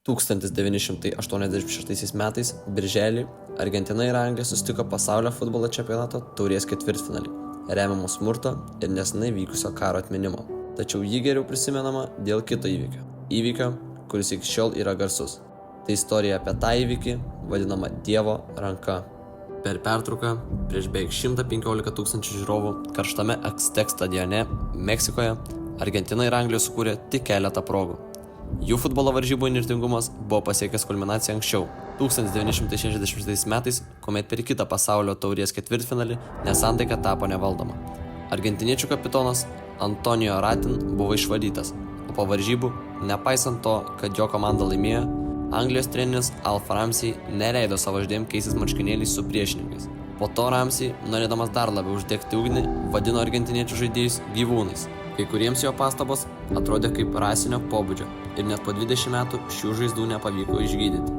1986 metais birželį Argentina ir Anglija susitiko pasaulio futbolo čempionato taurės ketvirtfinalį, remiamo smurto ir nesenai vykusio karo atminimo. Tačiau jį geriau prisimenama dėl kito įvykio, kuris iki šiol yra garsus. Tai istorija apie tą įvykį, vadinama Dievo ranka. Per pertrauką prieš beveik 115 000 žiūrovų karštame Aztec stadione Meksikoje Argentina ir Anglija sukūrė tik keletą progų. Jų futbolo varžybų įnirtingumas buvo pasiekęs kulminaciją anksčiau, 1960 metais, kuomet per kitą pasaulio taurės ketvirtfinalį nesantaika tapo nevaldoma. Argentiniečių kapitonas Antonio Ratin buvo išvarytas, o po varžybų, nepaisant to, kad jo komanda laimėjo, Anglijos treneris Alf Ramsey neleido savo žaidėjams keistis marškinėliais su priešininkais. Po to Ramsey, norėdamas dar labiau uždegti ugnį, vadino argentiniečių žaidėjus gyvūnais. Kai kuriems jo pastabos atrodė kaip rasinio pobūdžio ir net po 20 metų šių žaizdų nepavyko išgydyti.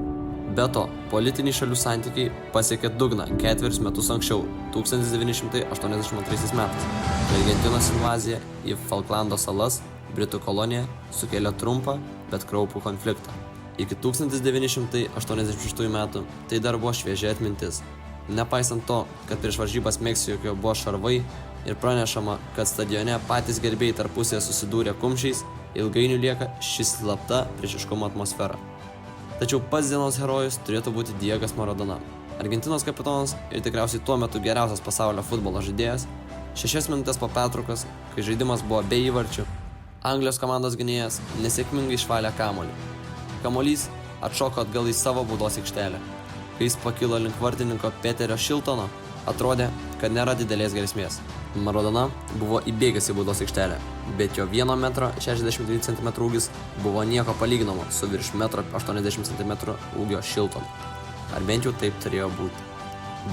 Be to, politiniai šalių santykiai pasiekė dugną ketverius metus anksčiau, 1982 metais, kai Argentinos invazija į Falklando salas, Britų kolonija, sukėlė trumpą, bet kraupų konfliktą. Iki 1986 metų tai dar buvo šviežia atmintis. Nepaisant to, kad prieš varžybas Meksikoje buvo šarvai ir pranešama, kad stadione patys gerbėjai tarpusėje susidūrė kumščiais, ilgainiui lieka ši slapta priešiškumo atmosfera. Tačiau pats dienos herojus turėtų būti Diegas Maradona. Argentinos kapitonas ir tikriausiai tuo metu geriausias pasaulio futbolo žaidėjas, 6 minutės po pertraukos, kai žaidimas buvo be įvarčių, Anglijos komandos gynėjas nesėkmingai išvalė kamuolį. Kamuolys atšoko atgal į savo baudos aikštelę. Kai jis pakilo link vartininko Peterio Shiltono, atrodė, kad nėra didelės grėsmės. Maradona buvo įbėgęs į baudos aikštelę, bet jo 1,62 cm ūgis buvo nieko palyginamo su virš 1,80 cm ūgio Shiltonu. Ar bent jau taip turėjo būti.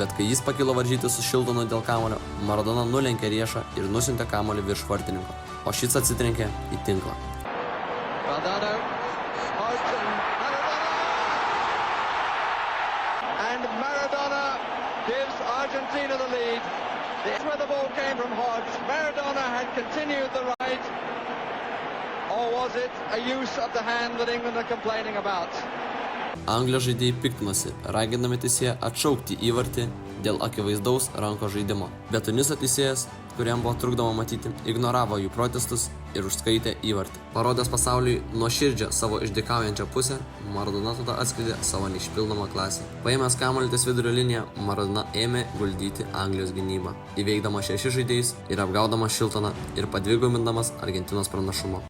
Bet kai jis pakilo varžyti su Shiltonu dėl kamuolio, Maradona nulenkė riešą ir nusiuntė kamuolį virš vartininko, o šis atsitrenkė į tinklą. Maradona gives Argentina the lead. This is where the ball came from Hodge. Maradona had continued the right. Or was it a use of the hand that England are complaining about? Anglijos žaidėjai piktinosi, ragindami teisėją atšaukti įvartį dėl akivaizdaus rankos žaidimo. Bet Tuniso teisėjas, kuriam buvo trukdoma matyti, ignoravo jų protestus ir užskaitė įvartį. Parodęs pasauliui nuoširdžią savo išdykaujančią pusę, Maradona tada atskleidė savo neišpildomą klasę. Paėmęs kamuolį ties vidurio liniją, Maradona ėmė guldyti Anglijos gynybą, įveikdamas 6 žaidėjus ir apgaudamas Shiltoną ir padvigubindamas Argentinos pranašumo.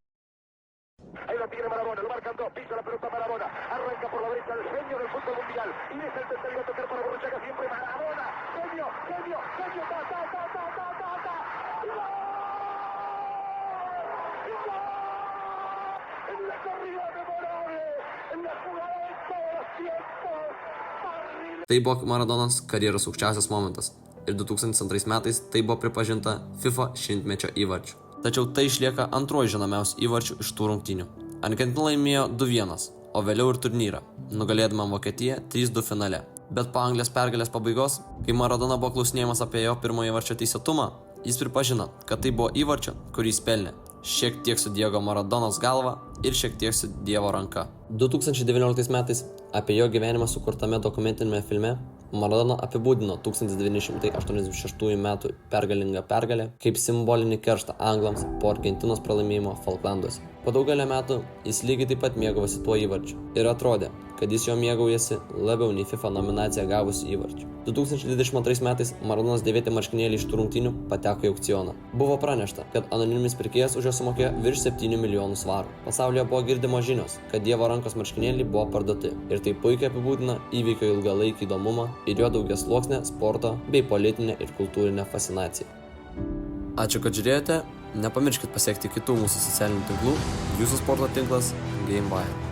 Tai buvo Maradonos karjeros aukščiausias momentas ir 2002 metais tai buvo pripažinta FIFA šimtmečio įvarčiu. Tačiau tai išlieka antruoju žinomiausiu įvarčiu iš tų rungtynių. Argentina laimėjo 2-1, o vėliau ir turnyrą, nugalėdama Vokietiją 3-2 finale. Bet po Anglijos pergalės pabaigos, kai Maradona buvo klausinėjamas apie jo pirmojo įvarčio teisėtumą, jis pripažino, kad tai buvo įvarčio, kurį jis pelnė. Šiek tiek su Diego Maradonos galva ir šiek tiek su Dievo ranka. 2019 metais apie jo gyvenimą sukurtame dokumentinėme filme Maradona apibūdino 1986 metų pergalingą pergalę kaip simbolinį kerštą anglams po Argentinos pralaimėjimo Falklanduose. Po daugelio metų jis lygiai taip pat mėgavosi tuo įvarčiu ir atrodė, kad jis jo mėgaujasi labiau nei FIFA nominaciją gavusi įvarčių. 2022 metais Maradonos dėvėti marškinėliai iš tų rungtynių pateko į aukcioną. Buvo pranešta, kad anoniminis pirkėjas už jo sumokėjo virš 7 milijonų svarų. Pasaulyje buvo girdimos žinios, kad Dievo rankos marškinėliai buvo parduoti ir tai puikiai apibūdina įvykio ilgalaikį įdomumą ir jo daugiasluoksnę sporto bei politinę ir kultūrinę fascinaciją. Ačiū, kad žiūrėjote. Nepamirškit pasiekti kitų mūsų socialinių tinklų. Jūsų sporto tinklas GameWire.